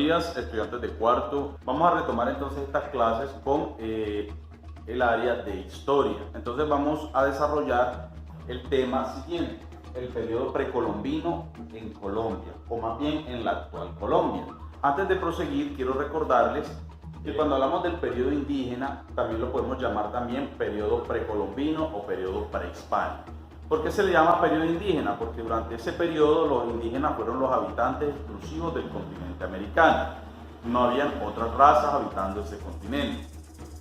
días, estudiantes de cuarto. Vamos a retomar entonces estas clases con el área de historia. Entonces vamos a desarrollar el tema siguiente, el periodo precolombino en Colombia, o más bien en la actual Colombia. Antes de proseguir, quiero recordarles que cuando hablamos del periodo indígena, también lo podemos llamar también periodo precolombino o periodo prehispánico. ¿Por qué se le llama periodo indígena? Porque durante ese periodo los indígenas fueron los habitantes exclusivos del continente americano. No habían otras razas habitando ese continente.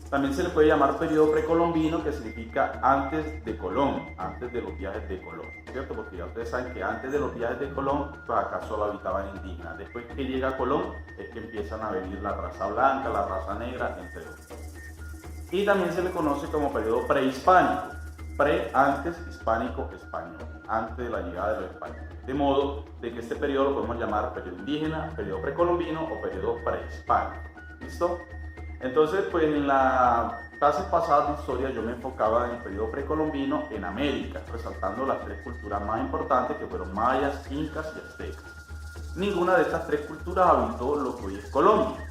También se le puede llamar periodo precolombino, que significa antes de Colón, antes de los viajes de Colón, ¿cierto? Porque ya ustedes saben que antes de los viajes de Colón, pues acá solo habitaban indígenas. Después que llega Colón, es que empiezan a venir la raza blanca, la raza negra, entre otros. Y también se le conoce como periodo prehispánico. Antes, hispánico, español, antes de la llegada de los españoles. De modo de que este periodo lo podemos llamar periodo indígena, periodo precolombino o periodo prehispánico. ¿Listo? Entonces, pues en las clases pasadas de historia yo me enfocaba en el periodo precolombino en América, resaltando las tres culturas más importantes que fueron mayas, incas y aztecas. Ninguna de estas tres culturas habitó lo que hoy es Colombia.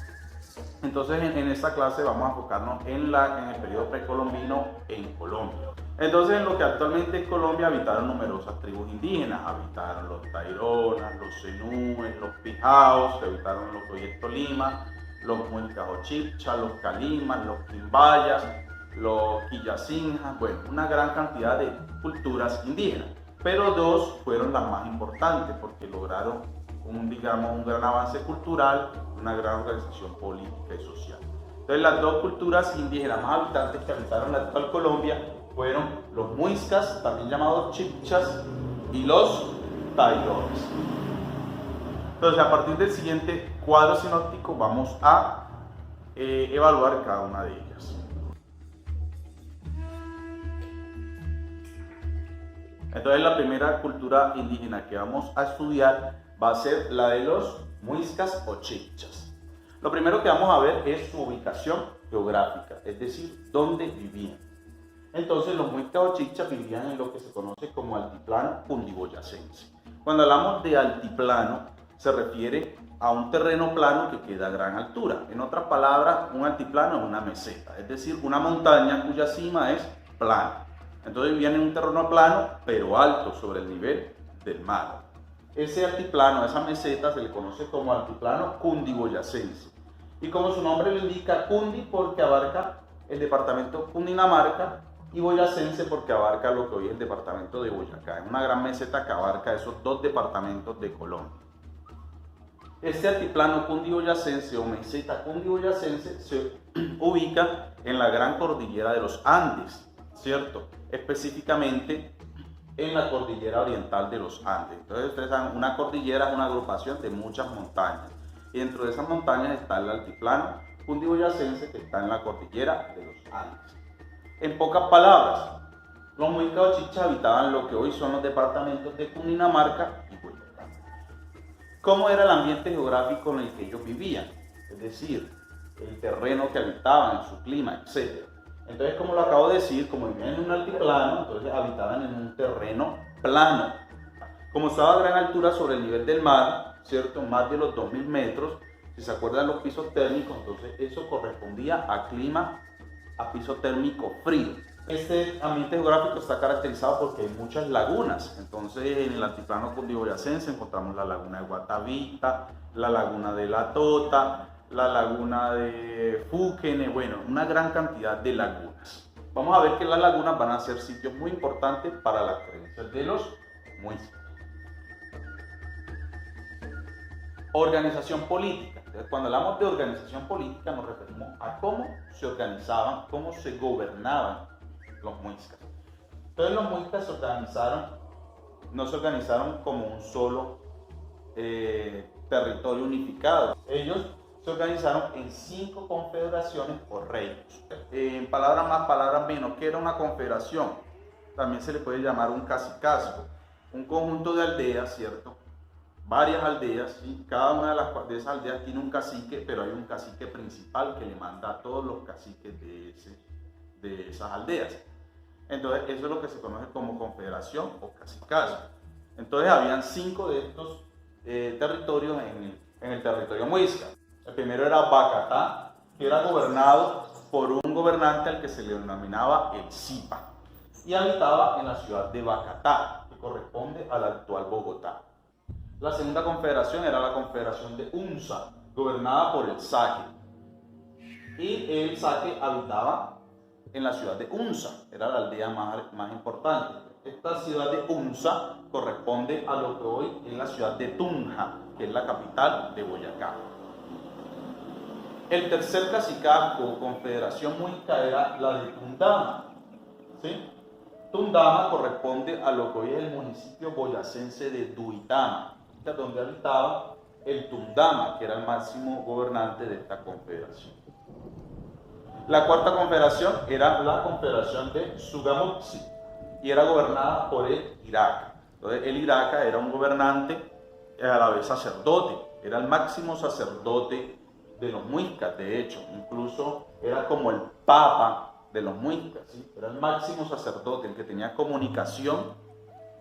Entonces en esta clase vamos a enfocarnos en el periodo precolombino en Colombia. Entonces en lo que actualmente es Colombia habitaron numerosas tribus indígenas, habitaron los taironas, los zenúes, los pijaos, que habitaron lo que hoy es Tolima, los muiscas o chibchas, los calimas, los quimbayas, los quillacinjas, bueno, una gran cantidad de culturas indígenas. Pero dos fueron las más importantes porque lograron un gran avance cultural, una gran organización política y social. Entonces las dos culturas indígenas más habitantes que habitaron la actual Colombia fueron los muiscas, también llamados chibchas, y los tairones. Entonces a partir del siguiente cuadro sinóptico vamos a evaluar cada una de ellas. Entonces la primera cultura indígena que vamos a estudiar va a ser la de los muiscas o chibchas. Lo primero que vamos a ver es su ubicación geográfica, es decir, dónde vivían. Entonces los muiscas o chibchas vivían en lo que se conoce como altiplano cundiboyacense. Cuando hablamos de altiplano, se refiere a un terreno plano que queda a gran altura. En otras palabras, un altiplano es una meseta, es decir, una montaña cuya cima es plana. Entonces vivían en un terreno plano, pero alto sobre el nivel del mar. Ese altiplano, esa meseta, se le conoce como altiplano cundiboyacense. Y como su nombre lo indica, Cundi porque abarca el departamento Cundinamarca y boyacense porque abarca lo que hoy es el departamento de Boyacá. Es una gran meseta que abarca esos dos departamentos de Colombia. Este altiplano cundiboyacense o meseta cundiboyacense se ubica en la gran cordillera de los Andes, ¿cierto? Específicamente en la cordillera oriental de los Andes. Entonces ustedes saben, una cordillera es una agrupación de muchas montañas. Y dentro de esas montañas está el altiplano cundiboyacense que está en la cordillera de los Andes. En pocas palabras, los muiscas o chibchas habitaban lo que hoy son los departamentos de Cundinamarca y Boyacá. ¿Cómo era el ambiente geográfico en el que ellos vivían? Es decir, el terreno que habitaban, su clima, etc. Entonces, como lo acabo de decir, como vivían en un altiplano, entonces habitaban en un terreno plano. Como estaba a gran altura sobre el nivel del mar, ¿cierto? Más de los 2000 metros, si se acuerdan los pisos térmicos, entonces eso correspondía a clima, a piso térmico frío. Este ambiente geográfico está caracterizado porque hay muchas lagunas. Entonces en el altiplano cundiboyacense encontramos la laguna de Guatavita, la laguna de La Tota, la laguna de Fúquene, bueno, una gran cantidad de lagunas. Vamos a ver que las lagunas van a ser sitios muy importantes para las creencias de los muiscas. Organización política. Entonces, cuando hablamos de organización política nos referimos a cómo se organizaban, cómo se gobernaban los muiscas. Entonces los muiscas no se organizaron como un solo territorio unificado. Ellos se organizaron en 5 confederaciones o reinos. En palabras más, palabras menos, ¿qué era una confederación? También se le puede llamar un cacicazgo, un conjunto de aldeas, ¿cierto? Varias aldeas, ¿sí? Cada una de esas aldeas tiene un cacique, pero hay un cacique principal que le manda a todos los caciques de esas aldeas. Entonces eso es lo que se conoce como confederación o cacicazgo. Entonces habían 5 de estos territorios en el territorio muisca. El primero era Bacatá, que era gobernado por un gobernante al que se le denominaba el Zipa, y habitaba en la ciudad de Bacatá, que corresponde a la actual Bogotá. La segunda confederación era la confederación de Unza, gobernada por el Saque, y el Saque habitaba en la ciudad de Unza, era la aldea más importante. Esta ciudad de Unza corresponde a lo que hoy es la ciudad de Tunja, que es la capital de Boyacá. El tercer cacicazgo o confederación muisca era la de Tundama, ¿sí? Tundama corresponde a lo que hoy es el municipio boyacense de Duitama, donde habitaba el Tundama, que era el máximo gobernante de esta confederación. La cuarta confederación era la confederación de Sugamuxi y era gobernada por el Iraca. Entonces el Iraca era un gobernante a la vez sacerdote, era el máximo sacerdote de los muiscas, de hecho, incluso era como el papa de los muiscas, ¿sí? Era el máximo sacerdote, el que tenía comunicación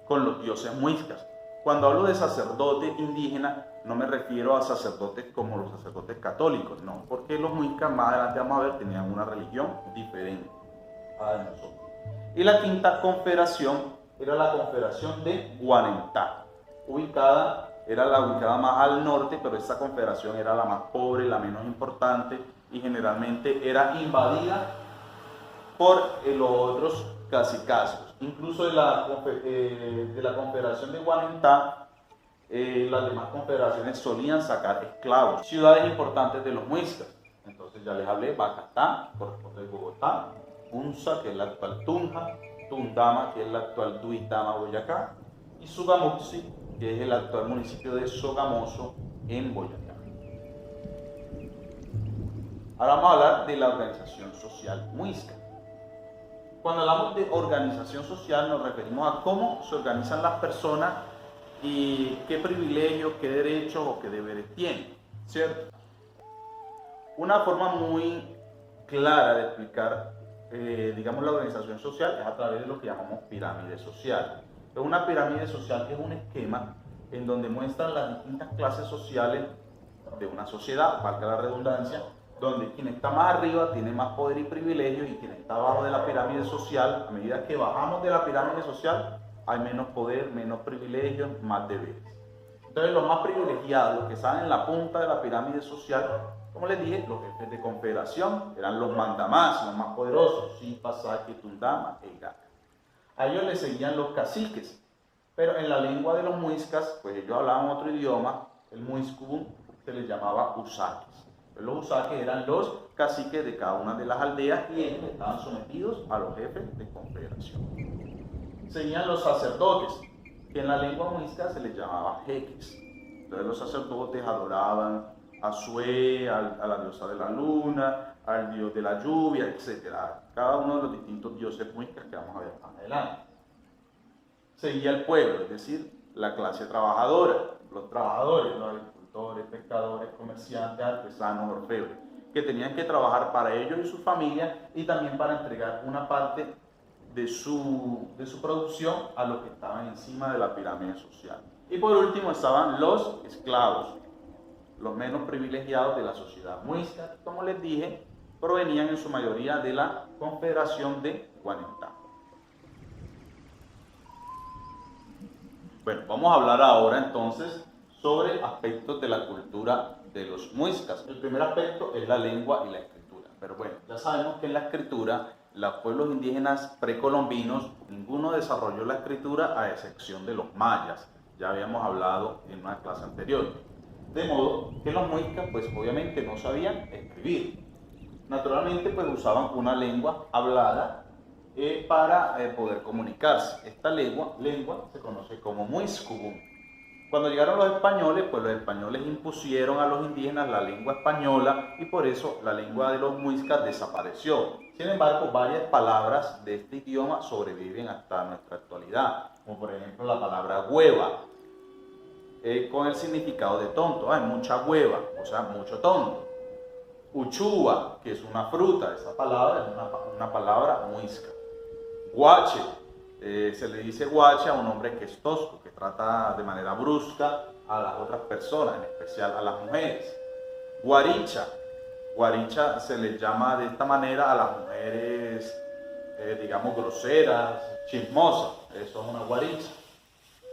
con los dioses muiscas. Cuando hablo de sacerdote indígena, no me refiero a sacerdotes como los sacerdotes católicos, no, porque los muiscas, más adelante vamos a ver, tenían una religión diferente a la de nosotros. Y la quinta confederación era la confederación de Guanentá, era la ubicada más al norte, pero esta confederación era la más pobre, la menos importante, y generalmente era invadida por los otros cacicazgos. Incluso de la confederación de Guanentá, las demás confederaciones solían sacar esclavos. Ciudades importantes de los muiscas. Entonces ya les hablé: Bacatá, corresponde a Bogotá; Unza, que es la actual Tunja; Tundama, que es la actual Duitama, Boyacá; y Sugamuxi, que es el actual municipio de Sogamoso, en Boyacá. Ahora vamos a hablar de la organización social muisca. Cuando hablamos de organización social nos referimos a cómo se organizan las personas y qué privilegios, qué derechos o qué deberes tienen, ¿cierto? Una forma muy clara de explicar, digamos, la organización social es a través de lo que llamamos pirámide social. Es una pirámide social que es un esquema en donde muestran las distintas clases sociales de una sociedad, valga la redundancia, donde quien está más arriba tiene más poder y privilegios, y quien está abajo de la pirámide social, a medida que bajamos de la pirámide social, hay menos poder, menos privilegios, más deberes. Entonces los más privilegiados, los que están en la punta de la pirámide social, como les dije, los jefes de confederación, eran los mandamás, los más poderosos: Zipa, Saque, Tundama e Iraca. A ellos les seguían los caciques, pero en la lengua de los muiscas, pues ellos hablaban otro idioma, el muiscubum, se les llamaba usaques. Los usaques eran los caciques de cada una de las aldeas y ellos estaban sometidos a los jefes de confederación. Seguían los sacerdotes, que en la lengua muisca se les llamaba jeques. Entonces los sacerdotes adoraban a Sué, a la diosa de la luna, al dios de la lluvia, etc. Cada uno de los distintos dioses muiscas que vamos a ver más adelante. Seguía el pueblo, es decir, la clase trabajadora, los trabajadores, los agricultores, pescadores, comerciantes, artesanos, orfebres, que tenían que trabajar para ellos y su familia, y también para entregar una parte de su producción a los que estaban encima de la pirámide social. Y por último estaban los esclavos, los menos privilegiados de la sociedad muisca, como les dije, provenían en su mayoría de la confederación de Guanentá. Bueno, vamos a hablar ahora entonces sobre aspectos de la cultura de los muiscas. El primer aspecto es la lengua y la escritura. Pero bueno, ya sabemos que en la escritura, los pueblos indígenas precolombinos, ninguno desarrolló la escritura a excepción de los mayas. Ya habíamos hablado en una clase anterior. De modo que los muiscas, pues obviamente no sabían escribir. Naturalmente, pues usaban una lengua hablada para poder comunicarse. Esta lengua se conoce como muiscubum. Cuando llegaron los españoles, pues los españoles impusieron a los indígenas la lengua española, y por eso la lengua de los muiscas desapareció. Sin embargo, varias palabras de este idioma sobreviven hasta nuestra actualidad, como por ejemplo la palabra hueva, con el significado de tonto. Hay mucha hueva, o sea, mucho tonto. Uchúa, que es una fruta, esa palabra es una palabra muisca. Guache, se le dice guache a un hombre que es tosco, que trata de manera brusca a las otras personas, en especial a las mujeres. Guaricha. Guaricha se les llama de esta manera a las mujeres, digamos, groseras, chismosas. Eso es una guaricha.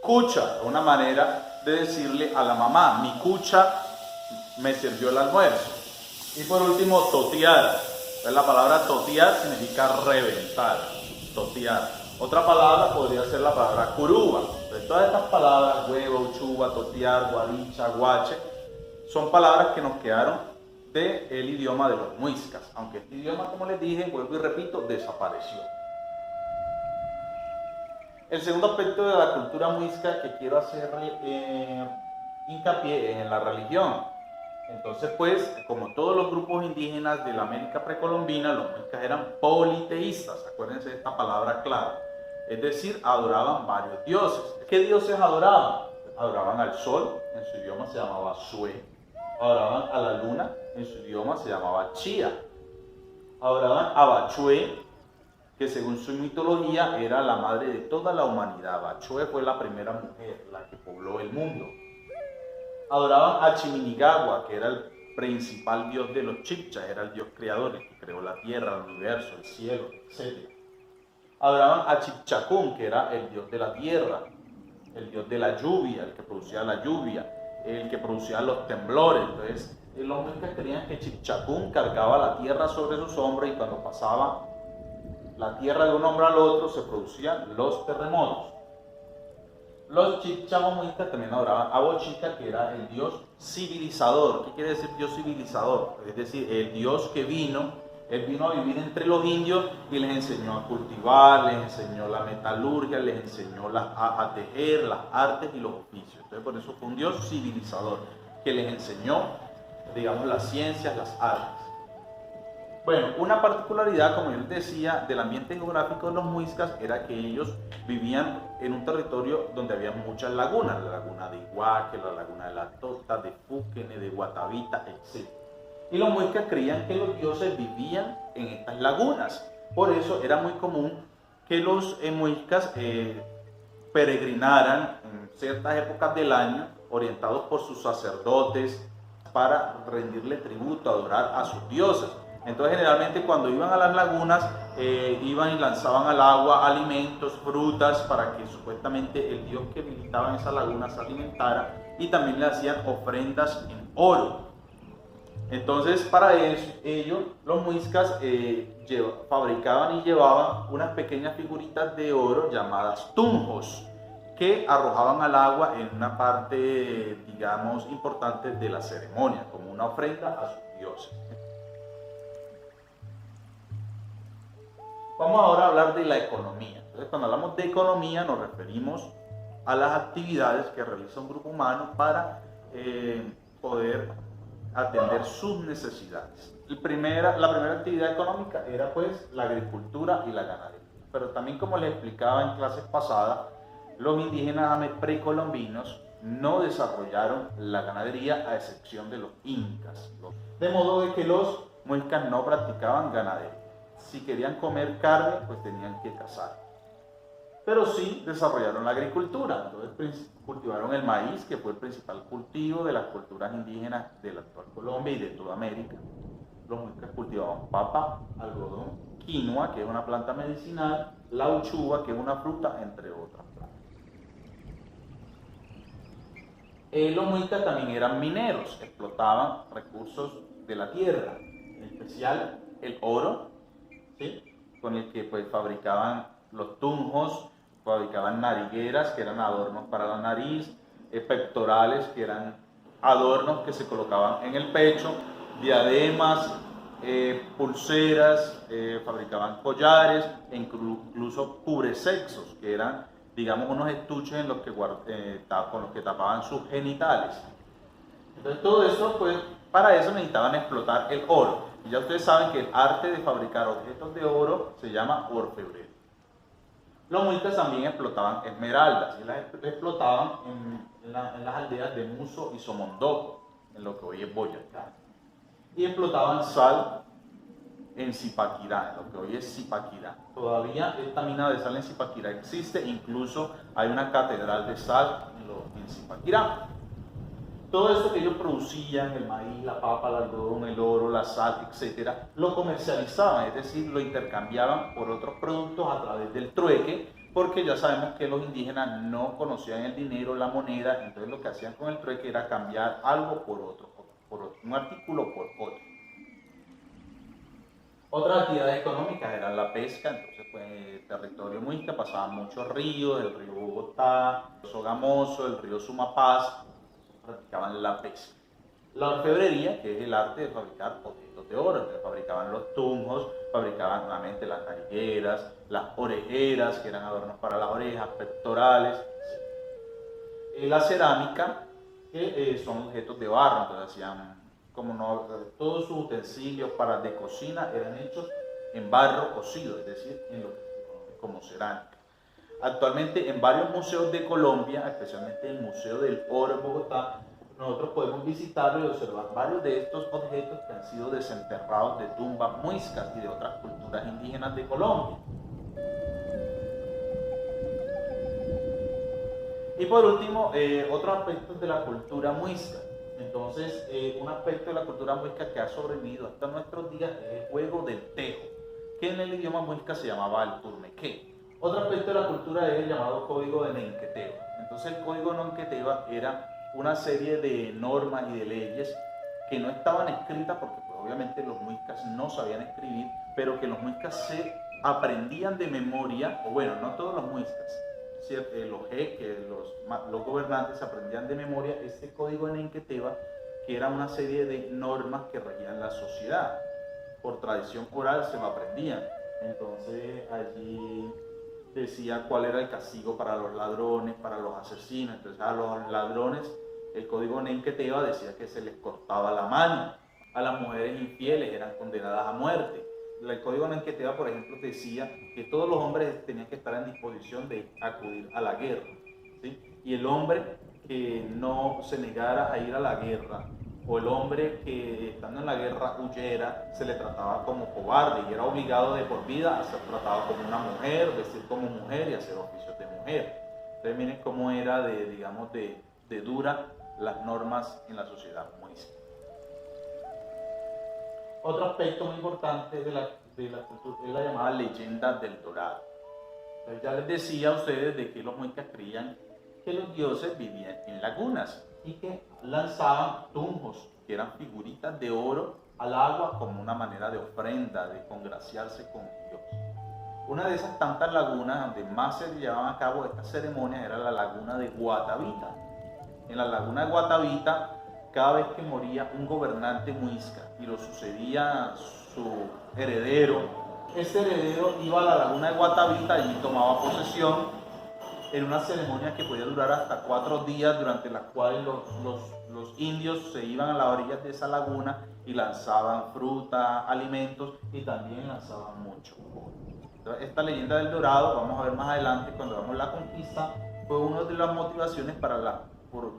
Cucha, una manera de decirle a la mamá, mi cucha me sirvió el almuerzo. Y por último, totear. La palabra totear significa reventar, totear. Otra palabra podría ser la palabra curuba. Entonces, todas estas palabras, huevo, chuba, totear, guaricha, guache, son palabras que nos quedaron del idioma de los muiscas. Aunque este idioma, como les dije, vuelvo y repito, desapareció. El segundo aspecto de la cultura muisca que quiero hacerle hincapié es en la religión. Entonces, pues, como todos los grupos indígenas de la América precolombina, los muiscas eran politeístas, acuérdense de esta palabra clave. Es decir, adoraban varios dioses. ¿Qué dioses adoraban? Adoraban al sol, en su idioma se llamaba Sue. Adoraban a la luna, en su idioma se llamaba Chía. Adoraban a Bachue, que según su mitología era la madre de toda la humanidad. Bachue fue la primera mujer, la que pobló el mundo. Adoraban a Chiminigagua, que era el principal dios de los chibchas, era el dios creador, el que creó la tierra, el universo, el cielo, etc. Adoraban a Chipchacún, que era el dios de la tierra, el dios de la lluvia, el que producía la lluvia, el que producía los temblores. Entonces, los muiscas creían que Chipchacún cargaba la tierra sobre sus hombros y cuando pasaba la tierra de un hombro al otro se producían los terremotos. Los chibchas muiscas también adoraban a Bochica, que era el dios civilizador. ¿Qué quiere decir dios civilizador? Es decir, el dios que vino, él vino a vivir entre los indios y les enseñó a cultivar, les enseñó la metalurgia, les enseñó a tejer, las artes y los oficios. Entonces, por eso fue un dios civilizador, que les enseñó, digamos, las ciencias, las artes. Bueno, una particularidad, como yo les decía, del ambiente geográfico de los muiscas era que ellos vivían en un territorio donde había muchas lagunas, la laguna de Iguaque, la laguna de la Tota, de Fúquene, de Guatavita, etc. Y los muiscas creían que los dioses vivían en estas lagunas. Por eso era muy común que los muiscas peregrinaran en ciertas épocas del año, orientados por sus sacerdotes, para rendirle tributo, adorar a sus dioses. Entonces, generalmente cuando iban a las lagunas, iban y lanzaban al agua alimentos, frutas, para que supuestamente el dios que visitaba en esa laguna se alimentara, y también le hacían ofrendas en oro. Entonces, para ello, los muiscas fabricaban y llevaban unas pequeñas figuritas de oro llamadas tunjos, que arrojaban al agua en una parte, digamos, importante de la ceremonia, como una ofrenda a sus dioses. Vamos ahora a hablar de la economía. Entonces, cuando hablamos de economía, nos referimos a las actividades que realiza un grupo humano para poder atender sus necesidades. La primera actividad económica era pues la agricultura y la ganadería. Pero también, como les explicaba en clases pasadas, los indígenas precolombinos no desarrollaron la ganadería a excepción de los incas. De modo de que los muiscas no practicaban ganadería. Si querían comer carne, pues tenían que cazar. Pero sí desarrollaron la agricultura. Entonces cultivaron el maíz, que fue el principal cultivo de las culturas indígenas de la actual Colombia y de toda América. Los muiscas cultivaban papa, algodón, quinoa, que es una planta medicinal, la uchuva, que es una fruta, entre otras plantas. Los muiscas también eran mineros, explotaban recursos de la tierra, en especial el oro, ¿sí?, con el que pues fabricaban los tunjos, fabricaban narigueras, que eran adornos para la nariz, pectorales, que eran adornos que se colocaban en el pecho, diademas, pulseras, fabricaban collares e incluso cubresexos, que eran, digamos, unos estuches en los que con los que tapaban sus genitales. Entonces, todo eso, pues, para eso necesitaban explotar el oro. Y ya ustedes saben que el arte de fabricar objetos de oro se llama orfebrería. Los muiscas también explotaban esmeraldas, y las explotaban en las aldeas de Muso y Somondoco, en lo que hoy es Boyacá. Y explotaban sal en Zipaquirá, en lo que hoy es Zipaquirá. Todavía esta mina de sal en Zipaquirá existe, incluso hay una catedral de sal en Zipaquirá. todo eso que ellos producían, el maíz, la papa, el algodón, el oro, la sal, etcétera, lo comercializaban, es decir, lo intercambiaban por otros productos a través del trueque, porque ya sabemos que los indígenas no conocían el dinero, la moneda, entonces lo que hacían con el trueque era cambiar algo por otro, un artículo por otro. Otras actividades económicas eran la pesca, entonces pues en el territorio muisca pasaban muchos ríos, el río Bogotá, el Sogamoso, el río Sumapaz, practicaban la pesca. La orfebrería, que es el arte de fabricar objetos de oro, entonces fabricaban los tunjos, fabricaban nuevamente las narigueras, las orejeras, que eran adornos para las orejas, pectorales. La cerámica, que son objetos de barro, entonces hacían como no, todos sus utensilios para de cocina eran hechos en barro cocido, es decir, en lo que se conoce como cerámica. Actualmente en varios museos de Colombia, especialmente el Museo del Oro en Bogotá, nosotros podemos visitarlo y observar varios de estos objetos que han sido desenterrados de tumbas muiscas y de otras culturas indígenas de Colombia. Y por último, otros aspectos de la cultura muisca. Entonces, un aspecto de la cultura muisca que ha sobrevivido hasta nuestros días es el juego del tejo, que en el idioma muisca se llamaba el turmequé. Otro aspecto de la cultura es el llamado código de Nenqueteva. Entonces, el código de Nenqueteva era una serie de normas y de leyes que no estaban escritas porque pues, obviamente los muiscas no sabían escribir, pero que los muiscas se aprendían de memoria, o bueno, no todos los muiscas, los jeques, los gobernantes aprendían de memoria este código de Nenqueteva, que era una serie de normas que regían la sociedad. Por tradición oral se lo aprendían. Entonces allí decía cuál era el castigo para los ladrones, para los asesinos. Entonces a los ladrones el código Nenqueteva decía que se les cortaba la mano. A las mujeres infieles eran condenadas a muerte. El código Nenqueteva, por ejemplo, decía que todos los hombres tenían que estar en disposición de acudir a la guerra, ¿sí? Y el hombre que no se negara a ir a la guerra, o el hombre que estando en la guerra huyera, se le trataba como cobarde y era obligado de por vida a ser tratado como una mujer, vestir como mujer y hacer oficios de mujer. Entonces miren cómo era de dura las normas en la sociedad muisca. Otro aspecto muy importante de la cultura es la llamada leyenda del Dorado. Entonces ya les decía a ustedes de que los muiscas creían que los dioses vivían en lagunas y que lanzaban tunjos, que eran figuritas de oro al agua como una manera de ofrenda, de congraciarse con Dios. Una de esas tantas lagunas donde más se llevaban a cabo estas ceremonias era la laguna de Guatavita. En la laguna de Guatavita, cada vez que moría un gobernante muisca y lo sucedía su heredero, este heredero iba a la laguna de Guatavita y tomaba posesión en una ceremonia que podía durar hasta 4 días, durante las cuales los indios se iban a las orillas de esa laguna y lanzaban fruta, alimentos y también lanzaban mucho. Entonces, esta leyenda del Dorado, vamos a ver más adelante cuando veamos la conquista, fue una de las motivaciones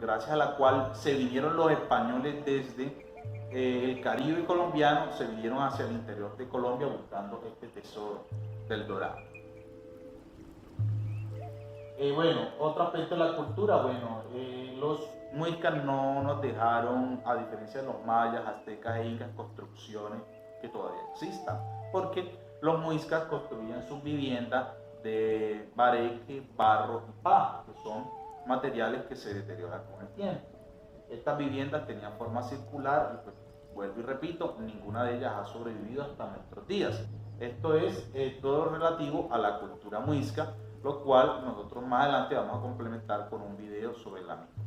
gracias a la cual se vinieron los españoles desde el Caribe colombiano, se vinieron hacia el interior de Colombia buscando este tesoro del Dorado. Bueno, otro aspecto de la cultura, los muiscas no nos dejaron, a diferencia de los mayas, aztecas e incas, construcciones que todavía existan, porque los muiscas construían sus viviendas de bareque, barro y paja, que son materiales que se deterioran con el tiempo. Estas viviendas tenían forma circular y pues, vuelvo y repito, ninguna de ellas ha sobrevivido hasta nuestros días. Esto es todo relativo a la cultura muisca, lo cual nosotros más adelante vamos a complementar con un video sobre la misma.